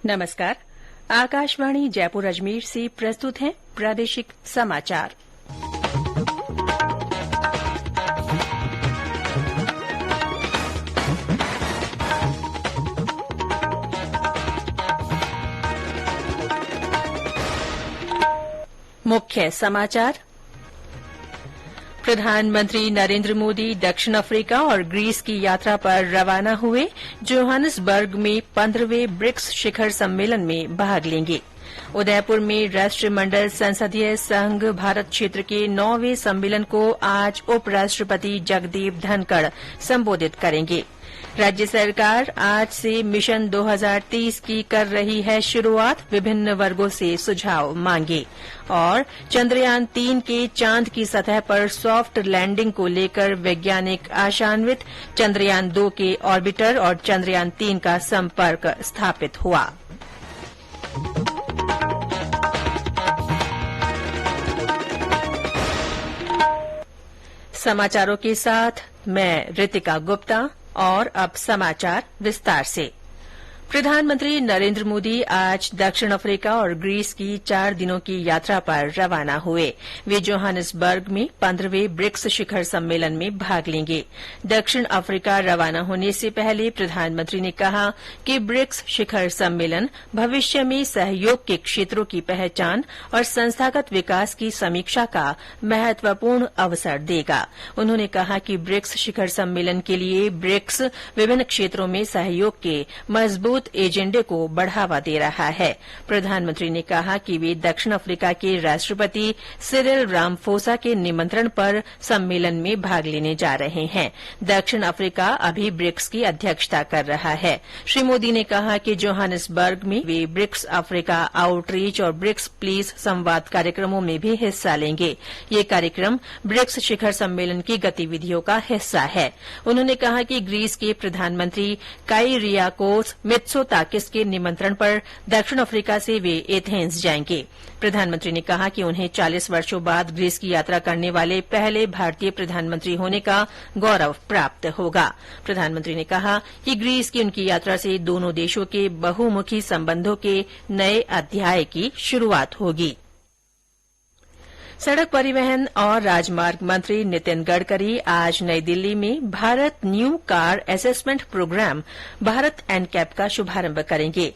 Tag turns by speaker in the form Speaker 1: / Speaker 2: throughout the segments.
Speaker 1: नमस्कार। आकाशवाणी जयपुर अजमेर से प्रस्तुत हैं प्रादेशिक समाचार। मुख्य समाचार। प्रधानमंत्री नरेंद्र मोदी दक्षिण अफ्रीका और ग्रीस की यात्रा पर रवाना हुए। जोहान्सबर्ग में 15वें ब्रिक्स शिखर सम्मेलन में भाग लेंगे। उदयपुर में राष्ट्रमंडल संसदीय संघ भारत क्षेत्र के 9वें सम्मेलन को आज उपराष्ट्रपति जगदीप धनखड़ संबोधित करेंगे। राज्य सरकार आज से मिशन 2030 की कर रही है शुरूआत। विभिन्न वर्गों से सुझाव मांगे। और चंद्रयान 3 के चांद की सतह पर सॉफ्ट लैंडिंग को लेकर वैज्ञानिक आशान्वित। चंद्रयान 2 के ऑर्बिटर और चंद्रयान 3 का संपर्क स्थापित हुआ। समाचारों के साथ मैं रितिका गुप्ता। और अब समाचार विस्तार से। प्रधानमंत्री नरेंद्र मोदी आज दक्षिण अफ्रीका और ग्रीस की 4 दिनों की यात्रा पर रवाना हुए। वे जोहान्सबर्ग में 15वें ब्रिक्स शिखर सम्मेलन में भाग लेंगे। दक्षिण अफ्रीका रवाना होने से पहले प्रधानमंत्री ने कहा कि ब्रिक्स शिखर सम्मेलन भविष्य में सहयोग के क्षेत्रों की पहचान और संस्थागत विकास की समीक्षा का महत्वपूर्ण अवसर देगा। उन्होंने कहा कि ब्रिक्स शिखर सम्मेलन के लिए ब्रिक्स विभिन्न क्षेत्रों में सहयोग के मजबूत एजेंडे को बढ़ावा दे रहा है। प्रधानमंत्री ने कहा कि वे दक्षिण अफ्रीका के राष्ट्रपति सिरिल रामफोसा के निमंत्रण पर सम्मेलन में भाग लेने जा रहे हैं। दक्षिण अफ्रीका अभी ब्रिक्स की अध्यक्षता कर रहा है। श्री मोदी ने कहा कि जोहान्सबर्ग में वे ब्रिक्स अफ्रीका आउटरीच और ब्रिक्स प्लीज संवाद कार्यक्रमों में भी हिस्सा लेंगे। ये कार्यक्रम ब्रिक्स शिखर सम्मेलन की गतिविधियों का हिस्सा है। उन्होंने कहा कि ग्रीस के प्रधानमंत्री काइरियाकोस मित्सोताकिस के निमंत्रण पर दक्षिण अफ्रीका से वे एथेंस जाएंगे। प्रधानमंत्री ने कहा कि उन्हें 40 वर्षों बाद ग्रीस की यात्रा करने वाले पहले भारतीय प्रधानमंत्री होने का गौरव प्राप्त होगा। प्रधानमंत्री ने कहा कि ग्रीस की उनकी यात्रा से दोनों देशों के बहुमुखी संबंधों के नए अध्याय की शुरूआत होगी। सड़क परिवहन और राजमार्ग मंत्री नितिन गडकरी आज नई दिल्ली में Bharat new car assessment program Bharat NCAP का शुभारंभ करेंगे।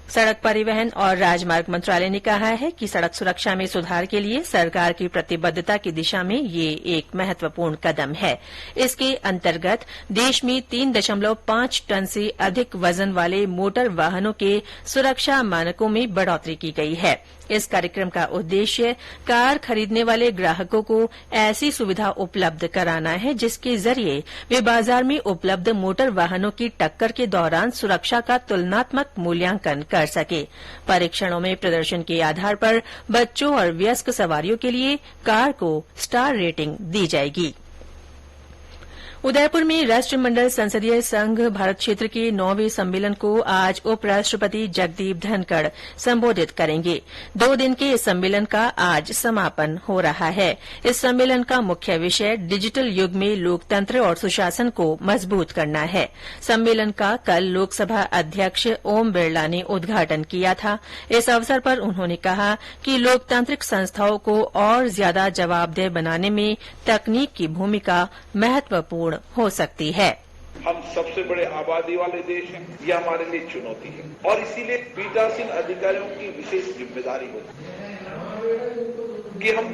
Speaker 1: सड़क परिवहन और राजमार्ग मंत्रालय ने कहा है कि सड़क सुरक्षा में सुधार के लिए सरकार की प्रतिबद्धता की दिशा में ये एक महत्वपूर्ण कदम है। इसके अंतर्गत देश में 3.5 टन से अधिक वजन वाले मोटर वाहनों के सुरक्षा मानकों में बढ़ोतरी की गई है। इस कार्यक्रम का उद्देश्य कार खरीदने वाले ग्राहकों को ऐसी सुविधा उपलब्ध कराना है जिसके जरिए वे बाजार में उपलब्ध मोटर वाहनों की टक्कर के दौरान सुरक्षा का तुलनात्मक मूल्यांकन कर सके। परीक्षणों में प्रदर्शन के आधार पर बच्चों और वयस्क सवारियों के लिए कार को स्टार रेटिंग दी जाएगी। उदयपुर में राष्ट्रमंडल संसदीय संघ भारत क्षेत्र के 9वें सम्मेलन को आज उपराष्ट्रपति जगदीप धनखड़ संबोधित करेंगे। 2 दिन के इस सम्मेलन का आज समापन हो रहा है। इस सम्मेलन का मुख्य विषय डिजिटल युग में लोकतंत्र और सुशासन को मजबूत करना है। सम्मेलन का कल लोकसभा अध्यक्ष ओम बिरला ने उद्घाटन किया था। इस अवसर पर उन्होंने कहा कि लोकतांत्रिक संस्थाओं को और ज्यादा जवाबदेह बनाने में तकनीक की भूमिका महत्वपूर्ण हो सकती है।
Speaker 2: हम सबसे बड़े आबादी वाले देश हैं, यह हमारे लिए चुनौती है और इसीलिए पीठासीन अधिकारियों की विशेष जिम्मेदारी होती है कि हम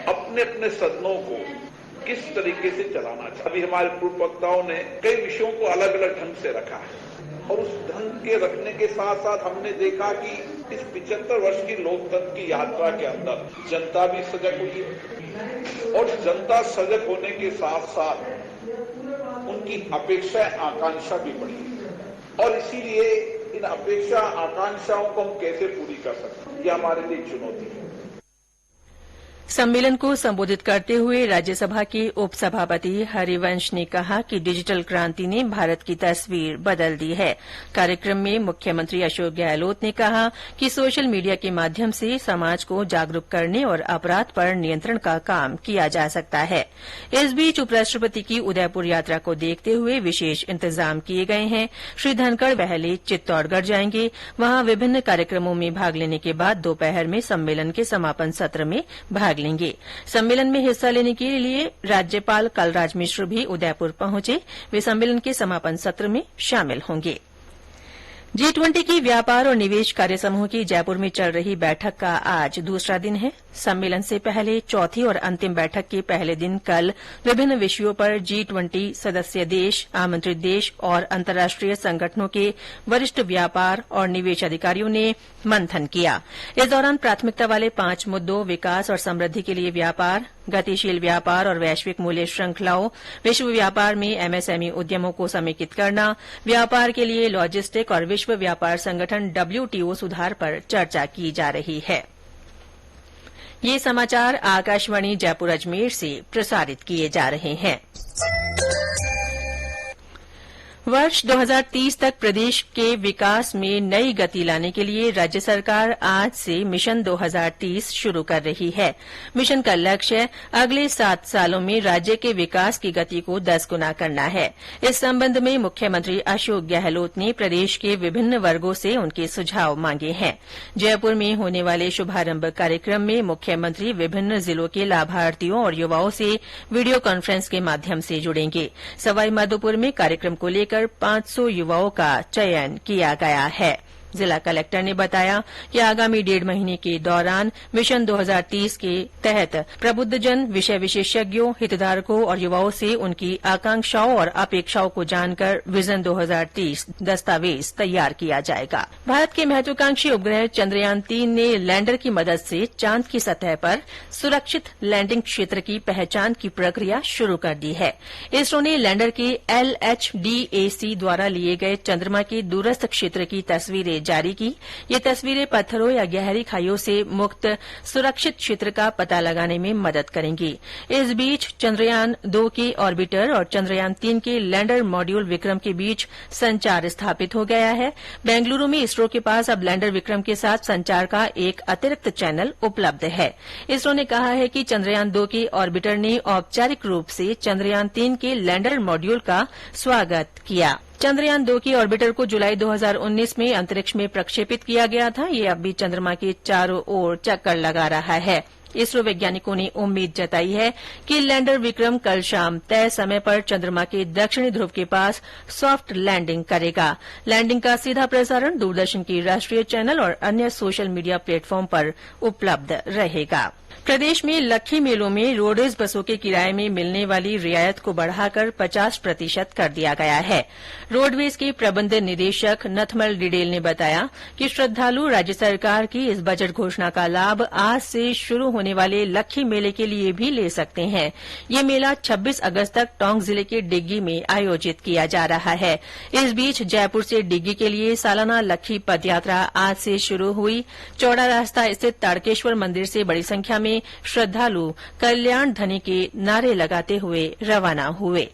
Speaker 2: अपने अपने सदनों को किस तरीके से चलाना चाहिए। अभी हमारे पूर्व वक्ताओं ने कई विषयों को अलग अलग ढंग से रखा है और उस ढंग के रखने के साथ साथ हमने देखा कि इस 75 वर्ष की लोकतंत्र की यात्रा के अंदर जनता भी सजग हुई है और जनता सजग होने के साथ साथ उनकी अपेक्षा आकांक्षा भी बढ़ी है और इसीलिए इन अपेक्षा आकांक्षाओं को हम कैसे पूरी कर सकते हैं, यह हमारे लिए चुनौती है।
Speaker 1: सम्मेलन को संबोधित करते हुए राज्यसभा के उपसभापति हरिवंश ने कहा कि डिजिटल क्रांति ने भारत की तस्वीर बदल दी है। कार्यक्रम में मुख्यमंत्री अशोक गहलोत ने कहा कि सोशल मीडिया के माध्यम से समाज को जागरूक करने और अपराध पर नियंत्रण का काम किया जा सकता है। इस बीच उपराष्ट्रपति की उदयपुर यात्रा को देखते हुए विशेष इंतजाम किए गए हैं। श्री धनखड़ पहले चित्तौड़गढ़ जाएंगे। वहां विभिन्न कार्यक्रमों में भाग लेने के बाद दोपहर में सम्मेलन के समापन सत्र में भाग लेंगे। सम्मेलन में हिस्सा लेने के लिए राज्यपाल कलराज मिश्र भी उदयपुर पहुंचे। वे सम्मेलन के समापन सत्र में शामिल होंगे। G20 की व्यापार और निवेश कार्य समूह की जयपुर में चल रही बैठक का आज दूसरा दिन है। सम्मेलन से पहले चौथी और अंतिम बैठक के पहले दिन कल विभिन्न विषयों पर G20 सदस्य देश, आमंत्रित देश और अंतर्राष्ट्रीय संगठनों के वरिष्ठ व्यापार और निवेश अधिकारियों ने मंथन किया। इस दौरान प्राथमिकता वाले 5 मुद्दों विकास और समृद्धि के लिए व्यापार, गतिशील व्यापार और वैश्विक मूल्य श्रृंखलाओं, विश्व व्यापार में एमएसएमई उद्यमों को समेकित करना, व्यापार के लिए लॉजिस्टिक और विश्व व्यापार संगठन WTO सुधार पर चर्चा की जा रही है। ये समाचार आकाशवाणी जयपुर अजमेर से प्रसारित किए जा रहे हैं। वर्ष 2030 तक प्रदेश के विकास में नई गति लाने के लिए राज्य सरकार आज से मिशन 2030 शुरू कर रही है। मिशन का लक्ष्य अगले 7 सालों में राज्य के विकास की गति को 10 गुना करना है। इस संबंध में मुख्यमंत्री अशोक गहलोत ने प्रदेश के विभिन्न वर्गों से उनके सुझाव मांगे हैं। जयपुर में होने वाले शुभारंभ कार्यक्रम में मुख्यमंत्री विभिन्न जिलों के लाभार्थियों और युवाओं से वीडियो कॉन्फ्रेंस के माध्यम से जुड़ेंगे। सवाईमाधोपुर में कार्यक्रम को लेकर 500 युवाओं का चयन किया गया है। जिला कलेक्टर ने बताया कि आगामी 1.5 महीने के दौरान मिशन 2030 के तहत प्रबुद्धजन, विषय विशेषज्ञों, हितधारकों और युवाओं से उनकी आकांक्षाओं और अपेक्षाओं को जानकर विजन 2030 दस्तावेज तैयार किया जाएगा। भारत के महत्वाकांक्षी उपग्रह चंद्रयान 3 ने लैंडर की मदद से चांद की सतह पर सुरक्षित लैंडिंग क्षेत्र की पहचान की प्रक्रिया शुरू कर दी है। इसरो ने लैंडर के LHDAC द्वारा लिए गए चंद्रमा के दूरस्थ क्षेत्र की तस्वीरें जारी की। ये तस्वीरें पत्थरों या गहरी खाइयों से मुक्त सुरक्षित क्षेत्र का पता लगाने में मदद करेंगी। इस बीच चंद्रयान 2 के ऑर्बिटर और चंद्रयान 3 के लैंडर मॉड्यूल विक्रम के बीच संचार स्थापित हो गया है। बेंगलुरू में इसरो के पास अब लैंडर विक्रम के साथ संचार का एक अतिरिक्त चैनल उपलब्ध है। इसरो ने कहा है कि चंद्रयान 2 के ऑर्बिटर ने औपचारिक रूप से चंद्रयान 3 के लैंडर मॉड्यूल का स्वागत किया। चंद्रयान 2 की ऑर्बिटर को जुलाई 2019 में अंतरिक्ष में प्रक्षेपित किया गया था। ये अब भी चंद्रमा के चारों ओर चक्कर लगा रहा है। इसरो वैज्ञानिकों ने उम्मीद जताई है कि लैंडर विक्रम कल शाम तय समय पर चंद्रमा के दक्षिणी ध्रुव के पास सॉफ्ट लैंडिंग करेगा। लैंडिंग का सीधा प्रसारण दूरदर्शन के राष्ट्रीय चैनल और अन्य सोशल मीडिया प्लेटफॉर्म पर उपलब्ध रहेगा। प्रदेश में लक्खी मेलों में रोडवेज बसों के किराए में मिलने वाली रियायत को बढ़ाकर 50% कर दिया गया है। रोडवेज के प्रबंध निदेशक नथमल डिडेल ने बताया कि श्रद्धालु राज्य सरकार की इस बजट घोषणा का लाभ आज से शुरू होने वाले लक्खी मेले के लिए भी ले सकते हैं। ये मेला 26 अगस्त तक टोंक जिले के डिग्गी में आयोजित किया जा रहा है। इस बीच जयपुर से डिग्गी के लिए सालाना लक्खी पदयात्रा आज से शुरू हुई। चौड़ा रास्ता स्थित ताड़केश्वर मंदिर से बड़ी संख्या में श्रद्धालु कल्याण धनी के नारे लगाते हुए रवाना हुए।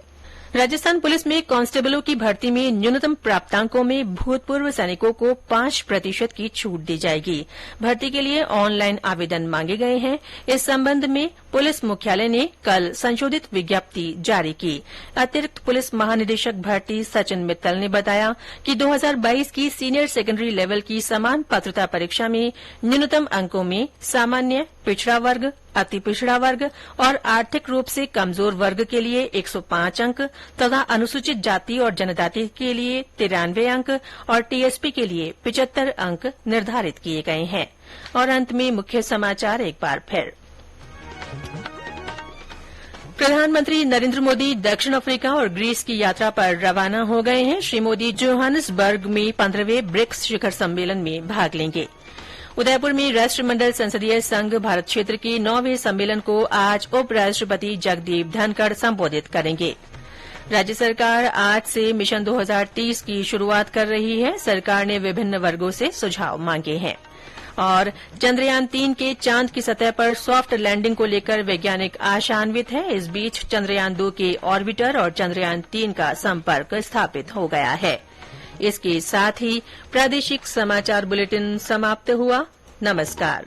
Speaker 1: राजस्थान पुलिस में कांस्टेबलों की भर्ती में न्यूनतम प्राप्तांकों में भूतपूर्व सैनिकों को 5% की छूट दी जाएगी। भर्ती के लिए ऑनलाइन आवेदन मांगे गए हैं। इस संबंध में पुलिस मुख्यालय ने कल संशोधित विज्ञप्ति जारी की। अतिरिक्त पुलिस महानिदेशक भर्ती सचिन मित्तल ने बताया कि 2022 की सीनियर सेकेंडरी लेवल की समान पात्रता परीक्षा में न्यूनतम अंकों में सामान्य, पिछड़ा वर्ग, अति पिछड़ा वर्ग और आर्थिक रूप से कमजोर वर्ग के लिए 105 अंक तथा अनुसूचित जाति और जनजाति के लिए 93 अंक और टीएसपी के लिए 75 अंक निर्धारित किए गए हैं। और अंत में मुख्य समाचार एक बार फिर। प्रधानमंत्री नरेंद्र मोदी दक्षिण अफ्रीका और ग्रीस की यात्रा पर रवाना हो गए हैं। श्री मोदी जोहान्सबर्ग में 15वें ब्रिक्स शिखर सम्मेलन में भाग लेंगे। उदयपुर में राष्ट्रमंडल संसदीय संघ भारत क्षेत्र के 9वें सम्मेलन को आज उपराष्ट्रपति जगदीप धनखड़ संबोधित करेंगे। राज्य सरकार आज से मिशन 2030 की शुरूआत कर रही है। सरकार ने विभिन्न वर्गों से सुझाव मांगे हैं। और चंद्रयान 3 के चांद की सतह पर सॉफ्ट लैंडिंग को लेकर वैज्ञानिक आशान्वित हैं। इस बीच चंद्रयान 2 के ऑर्बिटर और चंद्रयान 3 का संपर्क स्थापित हो गया है। इसके साथ ही प्रादेशिक समाचार बुलेटिन समाप्त हुआ। नमस्कार।